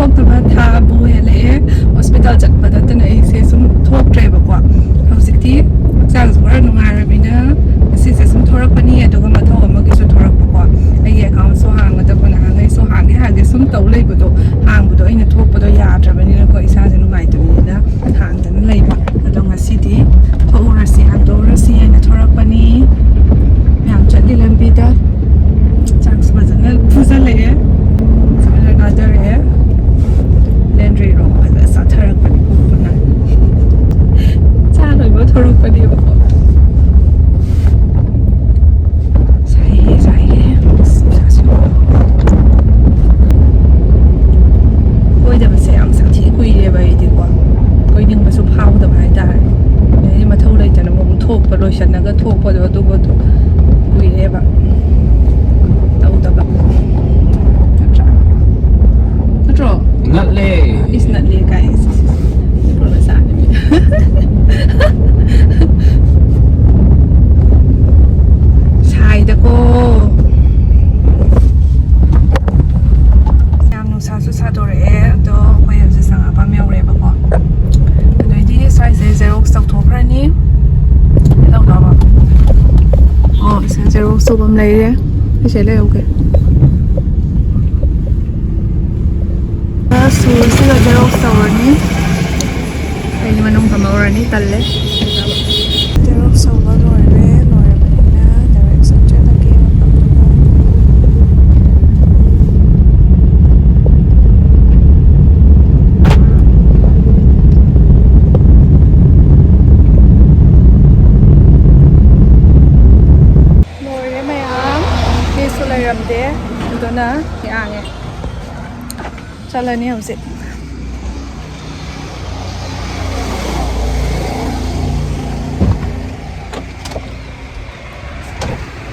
ꯊꯣꯛꯇꯕ ꯊꯥꯕꯨ ꯍꯦꯜꯂꯛꯑꯦ ꯍꯣꯁꯄꯤꯇꯥꯜ ꯆꯠꯄꯗꯇꯅ ꯑꯩꯁꯦ ꯁꯨꯝ ꯊꯣꯛꯇ꯭ꯔꯦꯕꯀꯣ ꯍꯧꯖꯤꯛꯇꯤ ꯍꯛꯆꯥꯡꯁꯨ ꯈꯔ ꯅꯨꯡꯉꯥꯏꯔꯕꯅꯤꯅ ꯉꯁꯤꯁꯦ ꯁꯨꯝ ꯊꯣꯔꯛꯄꯅꯤ ꯑꯗꯨꯒ ꯃꯊꯧ ꯑꯃꯒꯤꯁꯨ ꯊꯣꯔꯛꯄꯀꯣ ꯑꯩꯒꯤ ꯑꯦꯀꯥꯎꯟꯁꯨ ꯍꯥꯡꯒꯗꯕ ꯅꯍꯥꯟꯈꯩꯁꯨ ꯍꯥꯡꯒꯦ ꯁꯨꯝ ꯇꯧ ꯂꯩꯕꯗꯣ ꯍꯥꯡꯕꯗꯣ ꯑꯩꯅ ꯊꯣꯛꯄꯗꯣ ꯌꯥꯗ꯭ꯔꯕꯅꯤꯅꯀꯣ ꯏꯁꯥꯁꯦ ꯅꯨꯡꯉꯥꯏꯇꯕꯅꯤꯅ ꯍꯥꯡꯗꯅ ꯂꯩꯕ ꯑꯗꯣ ꯉꯁꯤꯗꯤ ꯊꯣꯛꯎꯔꯁꯤ ꯍꯥꯡꯗꯣꯛꯎꯔꯁꯤ ꯍꯥꯏꯅ ꯊꯣꯔꯛꯄꯅꯤ ꯃꯌꯥꯝ ꯆꯠꯂꯤ ꯂꯝꯕꯤꯗ ꯆꯥꯛꯁꯨ ꯐꯖꯅ ꯐꯨꯖꯜꯂꯛꯑꯦ ꯁꯣꯏꯅ ꯅꯥꯗꯔꯛꯑꯦ ꯂꯦꯟꯗ꯭ꯔꯤꯔꯣꯝ ꯐꯖꯅ ꯆꯥꯊꯔꯛꯄꯅꯤ ꯄꯨꯛꯄꯅ ꯆꯥ ꯂꯣꯏꯕ ꯊꯣꯔꯛꯄꯅꯦꯕꯀꯣ ꯁꯥꯏꯍꯦ ꯅꯨꯡꯁꯥꯁꯨ ꯀꯣꯏꯗꯕꯁꯦ ꯌꯥꯝ ꯁꯥꯊꯤ ꯀꯨꯏꯔꯦꯕ ꯑꯩꯗꯤꯀꯣ ꯀꯣꯏꯅꯤꯡꯕꯁꯨ ꯐꯥꯎꯗꯕ ꯍꯥꯏꯇꯥꯔꯦ ꯑꯗꯩꯗꯤ ꯃꯊꯧ ꯂꯩꯇꯅ ꯑꯃꯨꯛ ꯊꯣꯛꯄ ꯂꯣꯏꯁꯤꯜꯂꯒ ꯊꯣꯛꯄꯗꯣ ꯑꯗꯨꯒꯗꯣ ꯀꯨꯏꯔꯦꯕ ꯇꯧꯗꯕ ꯅꯠꯇ꯭ꯔꯣ ꯉꯠꯂꯦ ꯏꯁ ꯅꯠꯂꯦ ꯀꯥꯏ ꯆꯥꯅꯤ ꯁꯥꯏꯗꯀꯣ ꯌꯥꯝ ꯅꯨꯡꯁꯥꯁꯨ ꯁꯥꯗꯣꯔꯛꯑꯦ ꯑꯗꯣ ꯑꯩꯈꯣꯏ ꯍꯧꯖꯤꯛ ꯆꯪꯉꯛꯄ ꯌꯧꯔꯦꯕꯀꯣ ꯑꯗꯩꯗꯤ ꯁ꯭ꯋꯥꯏꯁꯦ ꯖꯦꯔꯣꯛꯁ ꯇꯧꯊꯣꯛꯈ꯭ꯔꯅꯤ ꯇꯧꯗꯕ ꯑꯣ ꯁꯤ ꯖꯦꯔꯣꯛꯁ ꯇꯧꯐꯝ ꯂꯩꯔꯦ ꯑꯩꯁꯦ ꯂꯩꯍꯧꯒꯦ ꯁꯨꯔꯁꯤꯒ ꯖꯦꯔꯣꯛꯁ ꯇꯧꯔꯅꯤ ꯑꯩꯗꯤ ꯃꯅꯨꯡ ꯐꯝꯍꯧꯔꯅꯤ ꯇꯜꯂꯦ ꯖꯦꯔꯣꯛꯁ ꯇꯧꯕ ꯂꯣꯏꯔꯕꯅꯤꯅ ꯗꯥꯏꯔꯦꯛꯁꯟ ꯆꯠꯂꯒꯦ ꯃꯐꯝꯗꯨꯗ ꯂꯣꯏꯔꯦ ꯃꯌꯥꯝ ꯃꯤꯁꯨ ꯂꯩꯔꯝꯗꯦ ꯑꯗꯨꯅ ꯌꯥꯡꯉꯦ ꯆꯠꯂꯅꯤ ꯍꯧꯖꯤꯛ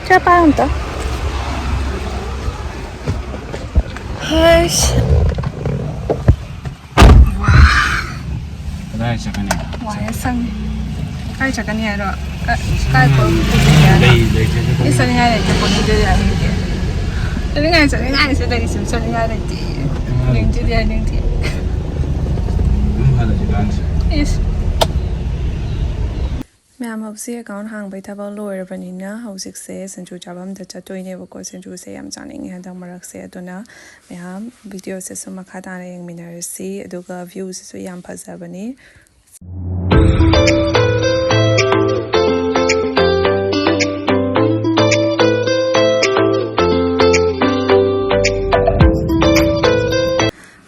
ꯆꯠꯄ ꯑꯝꯇ ꯍꯩꯁ ꯀꯗꯥꯏ ꯆꯠꯀꯅꯤ ꯋꯥꯏ ꯁꯪꯉꯦ ꯀꯥꯏ ꯆꯠꯀꯅꯤ ꯍꯥꯏꯔꯣ ꯀꯥꯏ ꯄꯨꯗꯣꯏꯅꯤ ꯍꯥꯏꯔꯣ ꯏꯁ ꯆꯠꯅꯤꯡꯉꯥꯏ ꯂꯩꯇꯦ ꯄꯨꯗꯣꯏꯗꯤ ꯍꯥꯏꯅꯤꯡꯗꯦ ꯆꯠꯅꯤꯡꯉꯥꯏꯁꯨ ꯂꯩꯁꯨ ꯆꯠꯅꯤꯡꯉꯥꯏ ꯂꯩꯇꯦ ꯍꯥꯏꯅꯤꯡꯗꯦꯗꯤ ꯍꯥꯏꯅꯤꯡꯗꯦ ꯏꯁ ꯃꯌꯥꯝ ꯍꯧꯖꯤꯛ ꯑꯦꯀꯥꯎꯟ ꯍꯥꯡꯕꯩ ꯊꯕꯛ ꯂꯣꯏꯔꯕꯅꯤꯅ ꯍꯧꯖꯤꯛꯁꯦ ꯁꯤꯡꯖꯨ ꯆꯥꯐꯝꯗ ꯆꯠꯇꯣꯏꯅꯦꯕꯀꯣ ꯁꯤꯡꯖꯨꯁꯦ ꯌꯥꯝ ꯆꯥꯅꯤꯡꯉꯦ ꯍꯟꯗꯛ ꯃꯔꯛꯁꯦ ꯑꯗꯨꯅ ꯃꯌꯥꯝ ꯚꯤꯗꯤꯑꯣꯁꯤꯁꯨ ꯃꯈꯥ ꯇꯥꯅ ꯌꯦꯡꯃꯤꯟꯅꯔꯁꯤ ꯑꯗꯨꯒ ꯚ꯭ꯌꯨꯁꯤꯁꯨ ꯌꯥꯝ ꯐꯖꯕꯅꯤ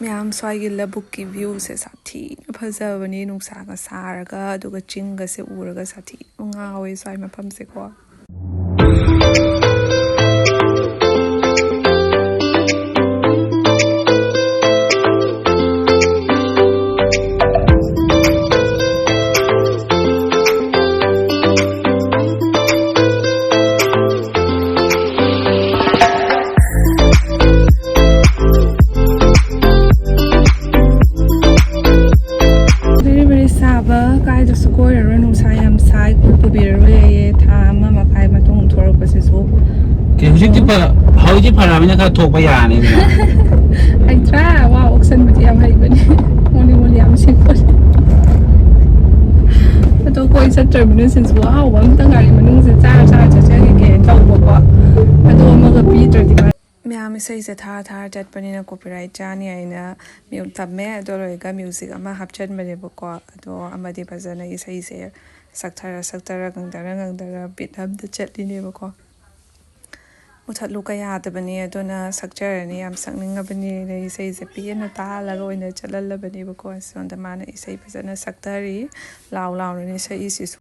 ꯃꯌꯥꯝ ꯁ꯭ꯋꯥꯏꯒꯤ ꯂꯧꯕꯨꯛꯀꯤ ꯚ꯭ꯌꯨꯁꯦ ꯁꯥꯊꯤꯅ ꯐꯖꯕꯅꯤ ꯅꯨꯡꯁꯥꯒ ꯁꯥꯔꯒ ꯑꯗꯨꯒ ꯆꯤꯡꯒꯁꯦ ꯎꯔꯒ ꯁꯥꯊꯤꯅ ꯉꯥꯎꯋꯦ ꯁ꯭ꯋꯥꯏ ꯃꯐꯝꯁꯦꯀꯣ ꯀꯥꯏꯗꯁꯨ ꯀꯣꯏꯔꯔꯣꯏ ꯅꯨꯡꯁꯥ ꯌꯥꯝ ꯁꯥꯏ ꯄꯨꯕꯤꯔꯔꯣꯏꯌꯦ ꯊꯥ 1 ꯃꯈꯥꯏ ꯃꯇꯨꯡ ꯊꯣꯔꯛꯄꯁꯤꯁꯨ ꯍꯧꯖꯤꯛꯇꯤ ꯐꯔꯕꯅꯤꯅ ꯈꯔ ꯊꯣꯛꯄ ꯌꯥꯔꯅꯤ ꯍꯩꯇ꯭ꯔꯥ ꯋꯥ ꯑꯣꯛꯁꯟꯕꯗꯤ ꯌꯥꯝ ꯍꯩꯕꯅꯤ ꯃꯣꯂꯤ ꯌꯥꯝ ꯁꯤꯛꯄꯅꯤ ꯑꯗꯣ ꯀꯣꯏ ꯆꯠꯇ꯭ꯔꯕꯅꯤꯅ ꯁꯤꯡꯖꯨ ꯑꯍꯥꯎꯕ ꯑꯝꯇ ꯉꯥꯔꯤ ꯃꯅꯨꯡꯁꯦ ꯆꯥꯔ ꯆꯠꯆꯈꯤꯒꯦ ꯇꯧꯕꯀꯣ ꯑꯗꯨ ꯑꯃꯒ ꯄꯤꯗ꯭ꯔꯗꯤ ꯃꯌꯥꯝ ꯏꯁꯩꯁꯦ ꯊꯥꯔ ꯆꯠꯄꯅꯤꯅ ꯀꯣꯄꯤꯔꯥꯏꯠ ꯆꯥꯅꯤ ꯍꯥꯏꯅ ꯃ꯭ꯌꯨꯠ ꯊꯝꯃꯦ ꯑꯗꯨ ꯂꯣꯏꯔꯒ ꯃ꯭ꯌꯨꯖꯤꯛ ꯑꯃ ꯍꯥꯞꯆꯟꯕꯅꯦꯕꯀꯣ ꯑꯗꯣ ꯑꯃꯗꯤ ꯐꯖꯅ ꯏꯁꯩꯁꯦ ꯁꯛꯊꯔ ꯉꯪꯗꯔ ꯕꯤꯠ ꯑꯝꯗ ꯆꯠꯂꯤꯅꯦꯕꯀꯣ ꯃꯨꯊꯠꯂꯨꯀ ꯌꯥꯗꯕꯅꯤ ꯑꯗꯨꯅ ꯁꯛꯆꯔꯅꯤ ꯌꯥꯝ ꯁꯛꯅꯤꯡꯉꯕꯅꯤꯅ ꯏꯁꯩꯁꯦ ꯄꯦꯟꯅ ꯇꯥꯍꯜꯂꯒ ꯑꯣꯏꯅ ꯆꯠꯍꯜꯂꯕꯅꯦꯕꯀꯣ ꯁꯣꯝꯗ ꯃꯥꯅ ꯏꯁꯩ ꯐꯖꯅ ꯁꯛꯊꯔꯤ ꯂꯥꯎꯅꯅꯤ ꯁꯛꯏꯁꯤꯁꯨ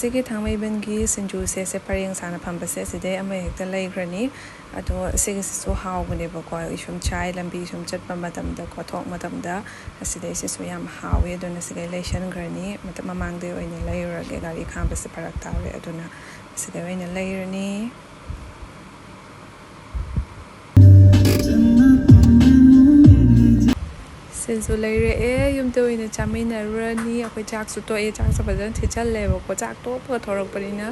ꯑꯁꯤꯒꯤ ꯊꯥꯡꯃꯩꯕꯟꯒꯤ ꯁꯤꯡꯖꯨꯁꯦ ꯄꯔꯦꯡ ꯁꯥꯅ ꯐꯝꯕꯁꯦ ꯁꯤꯗꯩ ꯑꯃ ꯍꯦꯛꯇ ꯂꯩꯈ꯭ꯔꯅꯤ ꯑꯗꯣ ꯑꯁꯤꯒꯤꯁꯤꯁꯨ ꯍꯥꯎꯕꯅꯦꯕꯀꯣ ꯁꯨꯝ ꯆꯥꯏ ꯂꯝꯕꯤ ꯁꯨꯝ ꯆꯠꯄ ꯃꯇꯝꯗ ꯊꯣꯛ ꯃꯇꯝꯗ ꯑꯁꯤꯗꯩꯁꯤꯁꯨ ꯌꯥꯝ ꯍꯥꯎꯋꯦ ꯑꯗꯨꯅ ꯁꯤꯗꯩ ꯂꯩꯁꯟꯈ꯭ꯔꯅꯤ ꯃꯃꯥꯡꯗꯩ ꯑꯣꯏꯅ ꯂꯩꯔꯨꯔꯒꯦ ꯒꯥꯔꯤ ꯈꯥꯝꯕꯁꯦ ꯐꯔꯛ ꯇꯥꯔꯦ ꯑꯗꯨꯅ ꯁꯤꯗꯩ ꯑꯣꯏꯅ ꯂꯩꯔꯅꯤ ꯁꯤꯁꯨ ꯂꯩꯔꯛꯑꯦ ꯌꯨꯝꯗ ꯑꯣꯏꯅ ꯆꯥꯃꯤꯟꯅꯔꯨꯔꯅꯤ ꯑꯩꯈꯣꯏ ꯆꯥꯛꯁꯨ ꯇꯣꯛꯑꯦ ꯆꯥꯛꯁꯨ ꯐꯖꯅ ꯊꯤꯠꯆꯜꯂꯦꯕꯀꯣ ꯆꯥꯛ ꯇꯣꯛꯄꯒ ꯊꯣꯔꯛꯄꯅꯤꯅ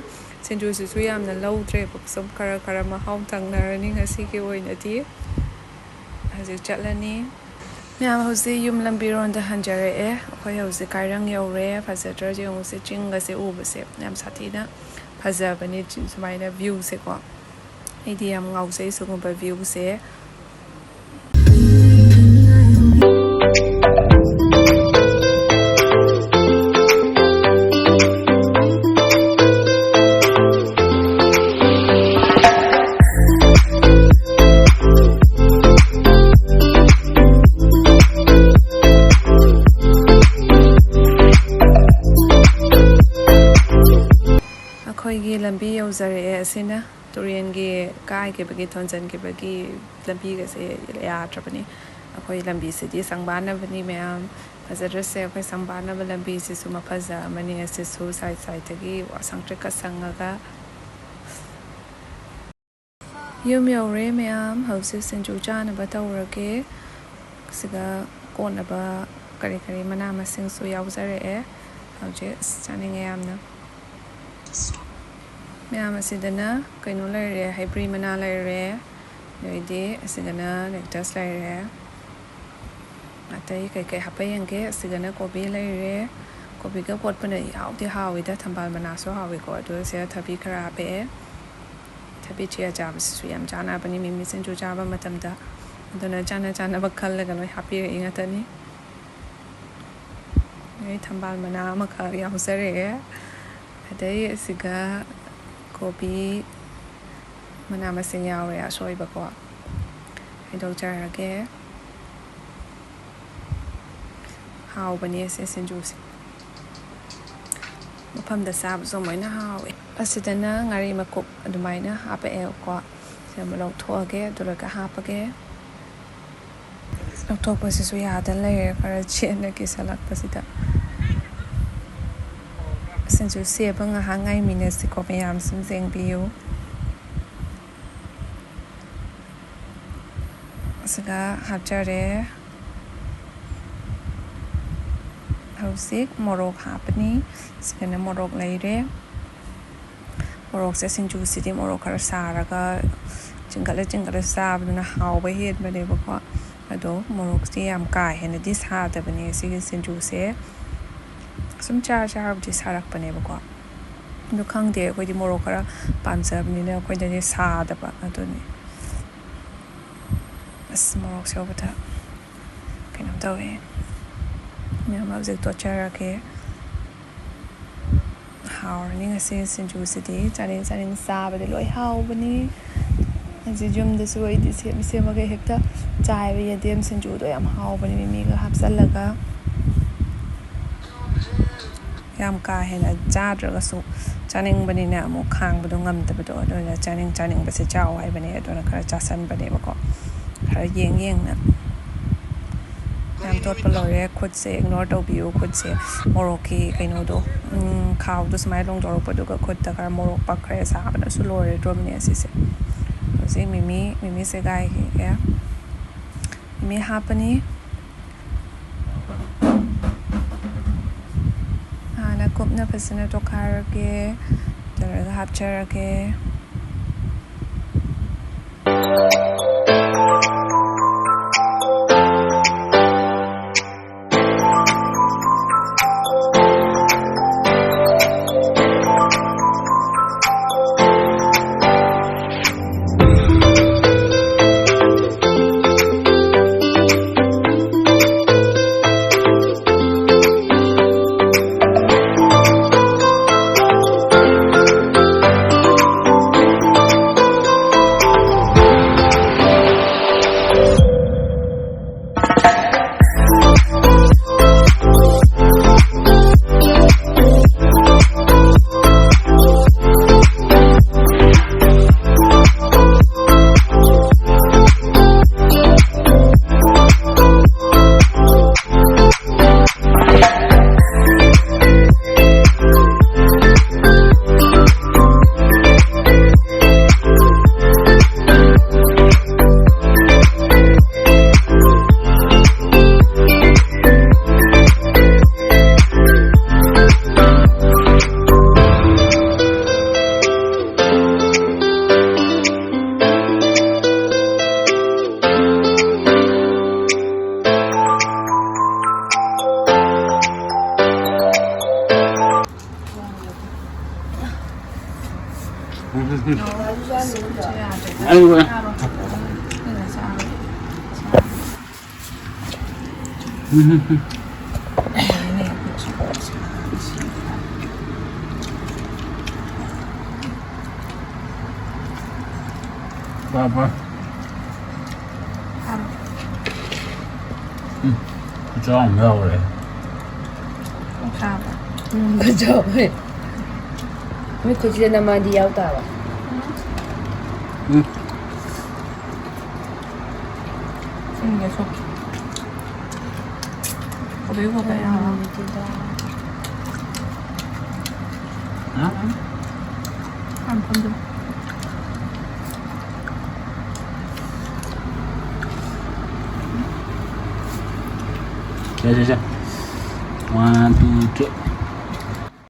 ꯁꯤꯡꯖꯨꯁꯤꯁꯨ ꯌꯥꯝꯅ ꯂꯧꯗ꯭ꯔꯦꯕ ꯁꯨꯝ ꯈꯔ ꯃꯍꯥꯎ ꯇꯪꯅꯔꯅꯤ ꯉꯁꯤꯒꯤ ꯑꯣꯏꯅꯗꯤ ꯍꯧꯖꯤꯛ ꯆꯠꯂꯅꯤ ꯃꯌꯥꯝ ꯍꯧꯖꯤꯛ ꯌꯨꯝ ꯂꯝꯕꯤꯔꯣꯝꯗ ꯍꯟꯖꯔꯛꯑꯦ ꯑꯩꯈꯣꯏ ꯍꯧꯖꯤꯛ ꯀꯥꯏꯔꯪ ꯌꯧꯔꯦ ꯐꯖꯗ꯭ꯔꯁꯦ ꯌꯦꯡꯉꯨꯁꯦ ꯆꯤꯡꯒꯁꯦ ꯎꯕꯁꯦ ꯌꯥꯝ ꯁꯥꯊꯤꯅ ꯐꯖꯕꯅꯦ ꯁꯨꯃꯥꯏꯅ ꯚ꯭ꯌꯨꯁꯦꯀꯣ ꯑꯩꯗꯤ ꯌꯥꯝ ꯉꯥꯎꯖꯩ ꯁꯤꯒꯨꯝꯕ ꯚ꯭ꯌꯨꯁꯦ ꯑꯩꯈꯣꯏꯒꯤ ꯂꯝꯕꯤ ꯌꯧꯖꯔꯛꯑꯦ ꯑꯁꯤꯅ ꯇꯨꯔꯦꯟꯒꯤ ꯀꯥꯏꯈꯤꯕꯒꯤ ꯊꯣꯟꯖꯟꯈꯤꯕꯒꯤ ꯂꯝꯕꯤꯒꯁꯦ ꯌꯥꯗ꯭ꯔꯕꯅꯤ ꯑꯩꯈꯣꯏ ꯂꯝꯕꯤꯁꯤꯗꯤ ꯁꯪꯕꯥꯟꯅꯕꯅꯤ ꯃꯌꯥꯝ ꯐꯖꯗ꯭ꯔꯁꯦ ꯑꯩꯈꯣꯏ ꯁꯪꯕꯥꯟꯅꯕ ꯂꯝꯕꯤꯁꯤꯁꯨ ꯃꯐꯖ ꯑꯃꯅꯤ ꯑꯁꯤꯁꯨ ꯁꯥꯏꯗꯇꯒꯤ ꯁꯪꯇ꯭ꯔꯤꯛꯀ ꯁꯪꯉꯒ ꯌꯨꯝ ꯌꯧꯔꯦ ꯃꯌꯥꯝ ꯍꯧꯖꯤꯛ ꯁꯤꯡꯖꯨ ꯆꯥꯅꯕ ꯇꯧꯔꯒꯦ ꯁꯤꯒ ꯀꯣꯠꯅꯕ ꯀꯔꯤ ꯃꯅꯥ ꯃꯁꯤꯡꯁꯨ ꯌꯥꯎꯖꯔꯛꯑꯦ ꯍꯧꯖꯤꯛ ꯆꯥꯅꯤꯡꯉꯦ ꯌꯥꯝꯅ ꯃꯌꯥꯝ ꯑꯁꯤꯗꯅ ꯀꯩꯅꯣ ꯂꯩꯔꯦ ꯍꯩꯕ꯭ꯔꯤ ꯃꯅꯥ ꯂꯩꯔꯦ ꯑꯗꯩꯗꯤ ꯑꯁꯤꯗꯅ ꯂꯦꯛꯇꯁ ꯂꯩꯔꯦ ꯑꯇꯩ ꯀꯩꯀꯩ ꯍꯥꯞꯄ ꯌꯦꯡꯒꯦ ꯑꯁꯤꯗꯅ ꯀꯣꯕꯤ ꯂꯩꯔꯦ ꯀꯣꯕꯤꯒ ꯀꯣꯠꯄꯅ ꯌꯥꯎꯗꯤ ꯍꯥꯎꯋꯤꯗ ꯊꯝꯕꯥꯜ ꯃꯅꯥꯁꯨ ꯍꯥꯎꯋꯤꯀꯣ ꯑꯗꯨꯒ ꯁꯤꯗ ꯊꯕꯤ ꯈꯔ ꯍꯥꯞꯄꯛꯑꯦ ꯊꯕꯤ ꯆꯤꯌꯥ ꯆꯥꯕꯁꯤꯁꯨ ꯌꯥꯝ ꯆꯥꯅꯕꯅꯤ ꯃꯤꯃꯤ ꯁꯤꯡꯖꯨ ꯆꯥꯕ ꯃꯇꯝꯗ ꯑꯗꯨꯅ ꯆꯥꯅꯕ ꯈꯜꯂꯒ ꯂꯣꯏ ꯍꯥꯞꯄꯤꯔꯛꯏ ꯉꯥꯛꯇꯅꯤ ꯑꯗꯩ ꯊꯝꯕꯥꯜ ꯃꯅꯥ ꯑꯃꯈꯛ ꯌꯥꯎꯖꯔꯛꯑꯦ ꯑꯗꯩ ꯑꯁꯤꯒ ꯀꯣꯕꯤ ꯃꯅꯥ ꯃꯁꯤꯡ ꯌꯥꯎꯔꯦ ꯑꯁꯣꯏꯕꯀꯣ ꯍꯩꯗꯣꯛꯆꯔꯒꯦ ꯍꯥꯎꯕꯅꯦ ꯑꯁꯤ ꯁꯤꯡꯖꯨꯁꯦ ꯃꯐꯝꯗ ꯆꯥꯕꯁꯨ ꯃꯣꯏꯅ ꯍꯥꯎꯋꯦ ꯑꯁꯤꯗꯅ ꯉꯥꯔꯤ ꯃꯀꯨꯞ ꯑꯗꯨꯃꯥꯏꯅ ꯍꯥꯞꯄꯛꯑꯦꯕꯀꯣ ꯁꯤ ꯑꯃꯨꯛ ꯂꯧꯊꯣꯛꯑꯒꯦ ꯑꯗꯨꯒ ꯍꯥꯞꯄꯒꯦ ꯂꯧꯊꯣꯛꯄꯁꯤꯁꯨ ꯌꯥꯗ ꯂꯩꯔꯦ ꯈꯔ ꯆꯦꯠꯅ ꯀꯤꯁꯜꯂꯛꯄꯁꯤꯗ ꯁꯤꯡꯖꯨ ꯁꯦꯝꯕ ꯉꯥꯏꯍꯥꯛ ꯉꯥꯏꯃꯤꯟꯅꯁꯤꯀꯣ ꯃꯌꯥꯝ ꯁꯨꯝ ꯌꯦꯡꯕꯤꯌꯨ ꯑꯁꯤꯒ ꯍꯥꯞꯆꯔꯦ ꯍꯧꯖꯤꯛ ꯃꯣꯔꯣꯛ ꯍꯥꯞꯄꯅꯤ ꯁꯤꯗꯅ ꯃꯣꯔꯣꯛ ꯂꯩꯔꯦ ꯃꯣꯔꯣꯛꯁꯦ ꯁꯤꯡꯖꯨꯁꯤꯗꯤ ꯃꯣꯔꯣꯛ ꯈꯔ ꯁꯥꯔꯒ ꯆꯤꯡꯈꯠꯂ ꯆꯥꯕꯗꯨꯅ ꯍꯥꯎꯕ ꯍꯦꯟꯕꯅꯦꯕꯀꯣ ꯑꯗꯣ ꯃꯣꯔꯣꯛꯁꯦ ꯌꯥꯝ ꯀꯥ ꯍꯦꯟꯅꯗꯤ ꯁꯥꯗꯕꯅꯦ ꯁꯤꯒꯤ ꯁꯤꯡꯖꯨꯁꯦ ꯁꯨꯝ ꯆꯥꯔꯕꯨꯗꯤ ꯁꯥꯔꯛꯄꯅꯦꯕꯀꯣ ꯑꯗꯣ ꯈꯪꯗꯦ ꯑꯩꯈꯣꯏꯗꯤ ꯃꯣꯔꯣꯛ ꯈꯔ ꯄꯥꯝꯖꯕꯅꯤꯅ ꯑꯩꯈꯣꯏꯗꯗꯤ ꯁꯥꯗꯕ ꯑꯗꯨꯅꯤ ꯑꯁ ꯃꯣꯔꯣꯛ ꯁꯧꯕꯗ ꯀꯩꯅꯣ ꯇꯧꯋꯦ ꯃꯌꯥꯝ ꯍꯧꯖꯤꯛ ꯇꯣꯠꯆꯔꯒꯦ ꯍꯥꯎꯔꯅꯤ ꯉꯁꯤ ꯁꯤꯡꯖꯨꯁꯤꯗꯤ ꯆꯥꯅꯤꯡ ꯆꯥꯕꯗꯤ ꯂꯣꯏ ꯍꯥꯎꯕꯅꯤ ꯍꯧꯖꯤꯛ ꯌꯨꯝꯗꯁꯨ ꯑꯩꯗꯤ ꯁꯦꯝꯃꯒ ꯍꯦꯛꯇ ꯆꯥꯏꯕ ꯌꯦꯟꯗꯦꯝ ꯁꯤꯡꯖꯨꯗꯣ ꯌꯥꯝ ꯍꯥꯎꯕꯅꯤ ꯃꯤꯃꯤꯒ ꯍꯥꯞꯆꯜꯂꯒ ꯌꯥꯝ ꯀꯥ ꯍꯦꯟꯅ ꯆꯥꯗ꯭ꯔꯒꯁꯨ ꯆꯥꯅꯤꯡꯕꯅꯤꯅ ꯑꯃꯨꯛ ꯈꯥꯡꯕꯗꯣ ꯉꯝꯗꯕꯗꯣ ꯑꯗꯨꯅ ꯆꯥꯅꯤꯡꯕꯁꯦ ꯆꯥꯎ ꯍꯥꯏꯕꯅꯦ ꯑꯗꯨꯅꯈꯔ ꯆꯥꯁꯟꯕꯅꯦꯕꯀꯣ ꯈꯔ ꯌꯦꯡꯅ ꯌꯥꯝ ꯇꯣꯠꯄ ꯂꯣꯏꯔꯦ ꯈꯨꯠꯁꯦ ꯏꯒꯅꯣꯔ ꯇꯧꯕꯤꯌꯨ ꯈꯨꯠꯁꯦ ꯃꯣꯔꯣꯛꯀꯤ ꯀꯩꯅꯣꯗꯣ ꯈꯥꯎꯗꯣ ꯁꯨꯃꯥꯏꯅ ꯂꯣꯡꯊꯣꯔꯛꯄꯗꯨꯒ ꯈꯨꯠꯇ ꯈꯔ ꯃꯣꯔꯣꯛ ꯄꯛꯈ꯭ꯔꯦ ꯁꯥꯕꯅꯁꯨ ꯂꯣꯏꯔꯗ꯭ꯔꯕꯅꯦ ꯑꯁꯤꯁꯦ ꯍꯧꯖꯤꯛ ꯃꯤꯃꯤ ꯁꯦꯒꯥꯏꯒꯦ ꯃꯤꯃꯤ ꯍꯥꯞꯄꯅꯤ ꯍꯥꯟꯅ ꯀꯨꯞꯅ ꯐꯖꯅ ꯇꯣꯠꯈꯥꯏꯔꯒꯦ ꯑꯗꯨꯒ ꯍꯥꯞꯆꯔꯒꯦ 아이고. 봐봐. 좀 매워래. ข้าว ก็จบเลยไม่คุยจะนำมาเดียวแต่ว่า 응. เดี๋ยวชกเอาไปพอไปเอา 응? ทำคนดู 자. 1, 2, 3.